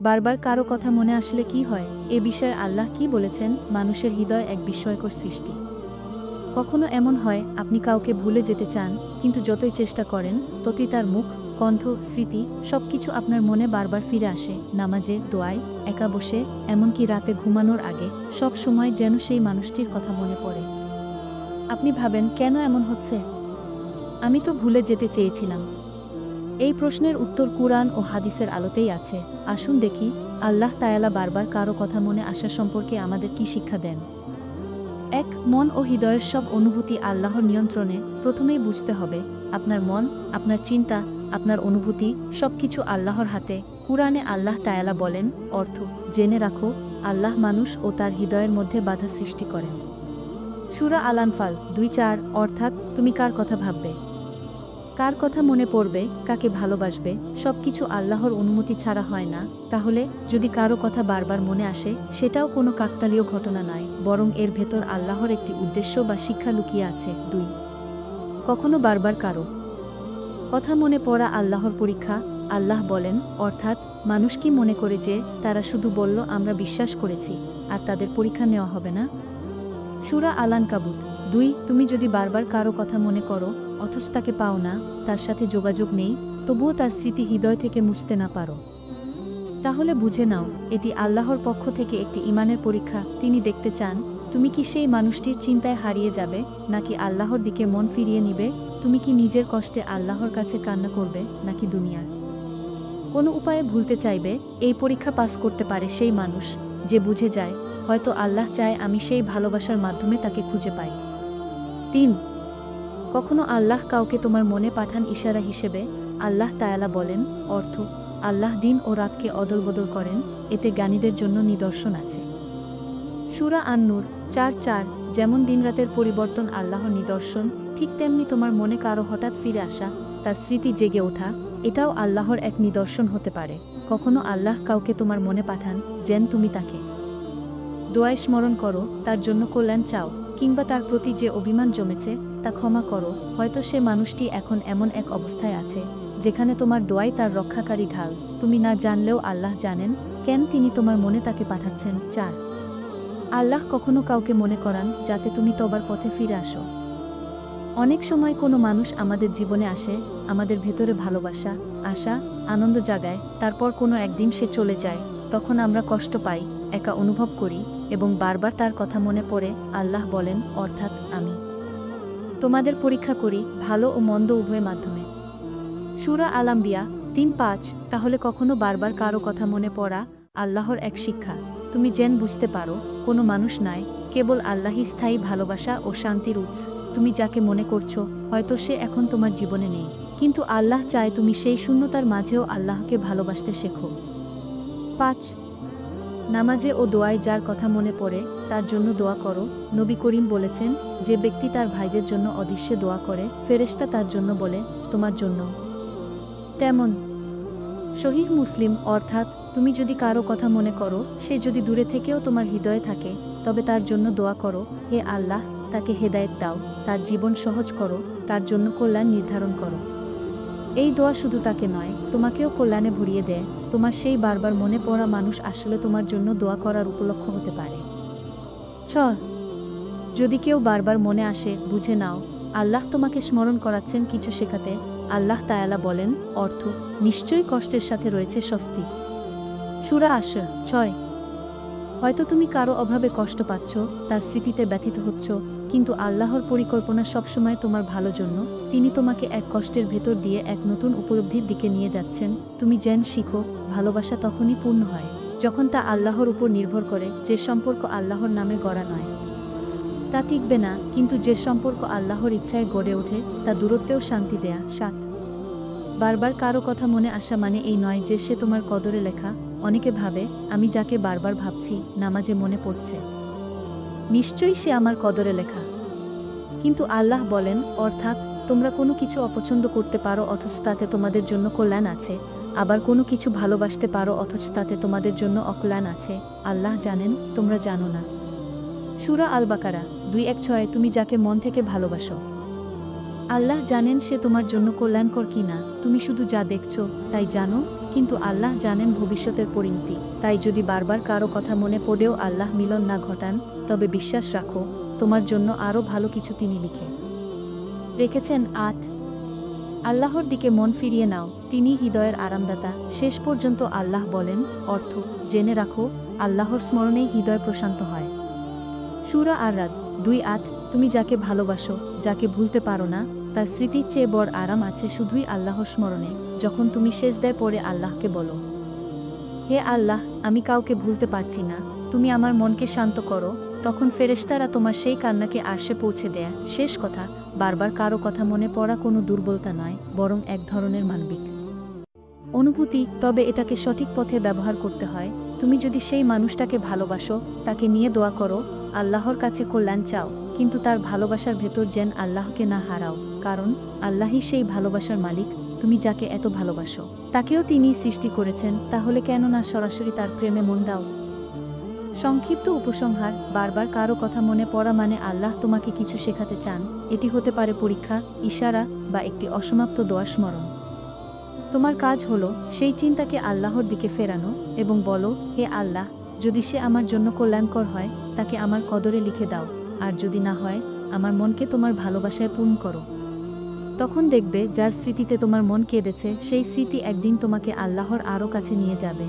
বারবার কারো কথা মনে আসলে কি হয়, এ বিষয়ে আল্লাহ কি বলেছেন? মানুষের হৃদয় এক বিস্ময়কর সৃষ্টি। কখনো এমন হয় আপনি কাউকে ভুলে যেতে চান, কিন্তু যতই চেষ্টা করেন ততই তার মুখ, কণ্ঠ, স্মৃতি সবকিছু আপনার মনে বারবার ফিরে আসে। নামাজে, দোয়ায়, একা বসে, এমনকি রাতে ঘুমানোর আগে সব সময় যেন সেই মানুষটির কথা মনে পড়ে। আপনি ভাবেন, কেন এমন হচ্ছে? আমি তো ভুলে যেতে চেয়েছিলাম। এই প্রশ্নের উত্তর কুরআন ও হাদিসের আলোতেই আছে। আসুন দেখি আল্লাহ তাআলা বারবার কারো কথা মনে আসা সম্পর্কে আমাদের কি শিক্ষা দেন। ১. মন ও হৃদয়ের সব অনুভূতি আল্লাহর নিয়ন্ত্রণে। প্রথমেই বুঝতে হবে আপনার মন, আপনার চিন্তা, আপনার অনুভূতি সবকিছু আল্লাহর হাতে। কুরআনে আল্লাহ তাআলা বলেন, অর্থ জেনে রাখো, আল্লাহ মানুষ ও তার হৃদয়ের মধ্যে বাধা সৃষ্টি করেন। সূরা আল-আনফাল ২:৪। অর্থাৎ তুমি কার কথা ভাববে, কার কথা মনে পড়বে, কাকে ভালোবাসবে, সবকিছু আল্লাহর অনুমতি ছাড়া হয় না। তাহলে যদি কারো কথা বারবার মনে আসে, সেটাও কোনো কাকতালীয় ঘটনা নয়, বরং এর ভেতর আল্লাহর একটি উদ্দেশ্য বা শিক্ষা লুকিয়ে আছে। ২. কখনো বারবার কারো কথা মনে পড়া আল্লাহর পরীক্ষা। আল্লাহ বলেন, অর্থাৎ মানুষ কি মনে করে যে তারা শুধু বলল আমরা বিশ্বাস করেছি, আর তাদের পরীক্ষা নেওয়া হবে না? সূরা আল-আনকাবুত ২. তুমি যদি বারবার কারো কথা মনে করো, অথচ তাকে পাও না, তার সাথে যোগাযোগ নেই, তবুও তার স্মৃতি হৃদয় থেকে মুছতে না পারো, তাহলে বুঝে নাও এটি আল্লাহর পক্ষ থেকে একটি ঈমানের পরীক্ষা। তিনি দেখতে চান তুমি কি সেই মানুষটির চিন্তায় হারিয়ে যাবে, নাকি আল্লাহর দিকে মন ফিরিয়ে নিবে। তুমি কি নিজের কষ্টে আল্লাহর কাছে কান্না করবে, নাকি দুনিয়ার কোনো উপায়ে ভুলতে চাইবে। এই পরীক্ষা পাস করতে পারে সেই মানুষ যে বুঝে যায় হয়তো আল্লাহ চায় আমি সেই ভালোবাসার মাধ্যমে তাকে খুঁজে পাই। ৩. কখনো আল্লাহ কাউকে তোমার মনে পাঠান ইশারা হিসেবে। আল্লাহ তাআলা বলেন, অর্থ আল্লাহ দিন ও রাতকে অদলবদল করেন, এতে জ্ঞানীদের জন্য নিদর্শন আছে। সূরা আন-নূর ৪:৪। যেমন দিনরাতের পরিবর্তন আল্লাহর নিদর্শন, ঠিক তেমনি তোমার মনে কারো হঠাৎ ফিরে আসা, তার স্মৃতি জেগে ওঠা, এটাও আল্লাহর এক নিদর্শন হতে পারে। কখনো আল্লাহ কাউকে তোমার মনে পাঠান যেন তুমি তাকে দোয়ায় স্মরণ করো, তার জন্য কল্যাণ চাও, কিংবা তার প্রতি যে অভিমান জমেছে তা ক্ষমা করো। হয়তো সে মানুষটি এখন এমন এক অবস্থায় আছে যেখানে তোমার দোয়াই তার রক্ষাকারী ঢাল। তুমি না জানলেও আল্লাহ জানেন কেন তিনি তোমার মনে তাকে পাঠাচ্ছেন। ৪. আল্লাহ কখনো কাউকে মনে করান যাতে তুমি তওবার পথে ফিরে আসো। অনেক সময় কোনো মানুষ আমাদের জীবনে আসে, আমাদের ভেতরে ভালোবাসা, আশা, আনন্দ জাগায়, তারপর কোনো একদিন সে চলে যায়। তখন আমরা কষ্ট পাই, একা অনুভব করি এবং বারবার তার কথা মনে পড়ে। আল্লাহ বলেন, অর্থাৎ আমি তোমাদের পরীক্ষা করি ভালো ও মন্দ উভয় মাধ্যমে। সূরা আল-আম্বিয়া ৩:৫। তাহলে কখনো বারবার কারো কথা মনে পড়া আল্লাহর এক শিক্ষা। তুমি যেন বুঝতে পারো কোনো মানুষ নয়, কেবল আল্লাহই স্থায়ী ভালোবাসা ও শান্তির উৎস। তুমি যাকে মনে করছো হয়তো সে এখন তোমার জীবনে নেই, কিন্তু আল্লাহ চায় তুমি সেই শূন্যতার মাঝেও আল্লাহকে ভালোবাসতে শেখো। ৫. নামাজে ও দোয়ায় যার কথা মনে পড়ে তার জন্য দোয়া করো। নবী করিম বলেছেন, যে ব্যক্তি তার ভাইদের জন্য অদৃশ্যে দোয়া করে, ফেরেশতা তার জন্য বলে তোমার জন্য তেমন। সহিহ মুসলিম। অর্থাৎ তুমি যদি কারো কথা মনে করো, সে যদি দূরে থেকেও তোমার হৃদয়ে থাকে, তবে তার জন্য দোয়া করো, হে আল্লাহ তাকে হেদায়েত দাও, তার জীবন সহজ করো, তার জন্য কল্যাণ নির্ধারণ করো। এই দোয়া শুধু তাকে নয়, তোমাকেও কল্যাণে ভরিয়ে দেয়। তোমার সেই বারবার মনে পড়া মানুষ আসলে তোমার জন্য দোয়া করার উপলক্ষ হতে পারে। ৬. যদি কেউ বারবার মনে আসে, বুঝে নাও আল্লাহ তোমাকে স্মরণ করাচ্ছেন কিছু শেখাতে। আল্লাহ তাআলা বলেন, অর্থ নিশ্চয়ই কষ্টের সাথে রয়েছে স্বস্তি। সূরা আসর ৬। হয়তো তুমি কারো অভাবে কষ্ট পাচ্ছ, তার স্মৃতিতে ব্যথিত হচ্ছ, কিন্তু আল্লাহর পরিকল্পনা সবসময় তোমার ভালো জন্য। তিনি তোমাকে এক কষ্টের ভেতর দিয়ে এক নতুন উপলব্ধির দিকে নিয়ে যাচ্ছেন। তুমি যেন শিখো, ভালোবাসা তখনই পূর্ণ হয় যখন তা আল্লাহর উপর নির্ভর করে। যে সম্পর্ক আল্লাহর নামে গড়া নয় তা টিকবে না, কিন্তু যে সম্পর্ক আল্লাহর ইচ্ছায় গড়ে ওঠে তা দূরত্বেও শান্তি দেয়া। ৭. বারবার কারো কথা মনে আসা মানে এই নয় যে সে তোমার কদরে লেখা। অনেকে ভাবে, আমি যাকে বারবার ভাবছি, নামাজে মনে পড়ছে, নিশ্চয়ই সে আমার কদরে লেখা। কিন্তু আল্লাহ বলেন, অর্থাৎ তোমরা কোনো কিছু অপছন্দ করতে পারো অথচ তাতে তোমাদের জন্য কল্যাণ আছে, আবার কোনো কিছু ভালোবাসতে পারো অথচ তাতে তোমাদের জন্য অকল্যাণ আছে। আল্লাহ জানেন, তোমরা জানো না। সূরা আল-বাকারা ২:১-৬। তুমি যাকে মন থেকে ভালোবাসো, আল্লাহ জানেন সে তোমার জন্য কল্যাণকর কিনা। তুমি শুধু যা দেখছো তাই জানো, কিন্তু আল্লাহ জানেন ভবিষ্যতের পরিণতি। তাই যদি বারবার কারো কথা মনে পড়েও আল্লাহ মিলন না ঘটান, তবে বিশ্বাস রাখো, তোমার জন্য আরও ভালো কিছু তিনি লিখে রেখেছেন। ৮ আল্লাহর দিকে মন ফিরিয়ে নাও, তিনি হৃদয়ের আরামদাতা। শেষ পর্যন্ত আল্লাহ বলেন, অর্থ জেনে রাখো, আল্লাহর স্মরণেই হৃদয় প্রশান্ত হয়। সূরা আর-রাদ ২:৮ তুমি যাকে ভালোবাসো, যাকে ভুলতে পারো না, তার স্মৃতির চেয়ে বড় আরাম আছে শুধুই আল্লাহর স্মরণে। যখন তুমি সেজদায় পড়ে আল্লাহকে বলো, হে আল্লাহ, আমি কাউকে ভুলতে পারছি না, তুমি আমার মনকে শান্ত করো, তখন ফেরেশতারা তোমার সেই কান্নাকে আরশে পৌঁছে দেয়। শেষ কথা, বারবার কারো কথা মনে পড়া কোনো দুর্বলতা নয়, বরং এক ধরনের মানবিক অনুভূতি। তবে এটাকে সঠিক পথে ব্যবহার করতে হয়। তুমি যদি সেই মানুষটাকে ভালোবাসো, তাকে নিয়ে দোয়া করো, আল্লাহর কাছে কল্যাণ চাও, কিন্তু তার ভালোবাসার ভেতর যেন আল্লাহকে না হারাও, কারণ আল্লাহই সেই ভালোবাসার মালিক। তুমি যাকে এত ভালোবাসো, তাকেও তিনি সৃষ্টি করেছেন, তাহলে কেন না সরাসরি তার প্রেমে মন দাও। সংক্ষিপ্ত উপসংহার, বারবার কারো কথা মনে পড়া মানে আল্লাহ তোমাকে কিছু শেখাতে চান। এটি হতে পারে পরীক্ষা, ইশারা বা একটি অসমাপ্ত দোয়ার স্মরণ। তোমার কাজ হলো সেই চিন্তাকে আল্লাহর দিকে ফেরানো এবং বলো, হে আল্লাহ, যদি সে আমার জন্য কল্যাণকর হয়, তাকে আমার কদরে লিখে দাও, আর যদি না হয়, আমার মনকে তোমার ভালোবাসায় পূর্ণ করো। তখন দেখবে, যার স্মৃতিতে তোমার মন কেঁদেছে, সেই স্মৃতি একদিন তোমাকে আল্লাহর আরও কাছে নিয়ে যাবে।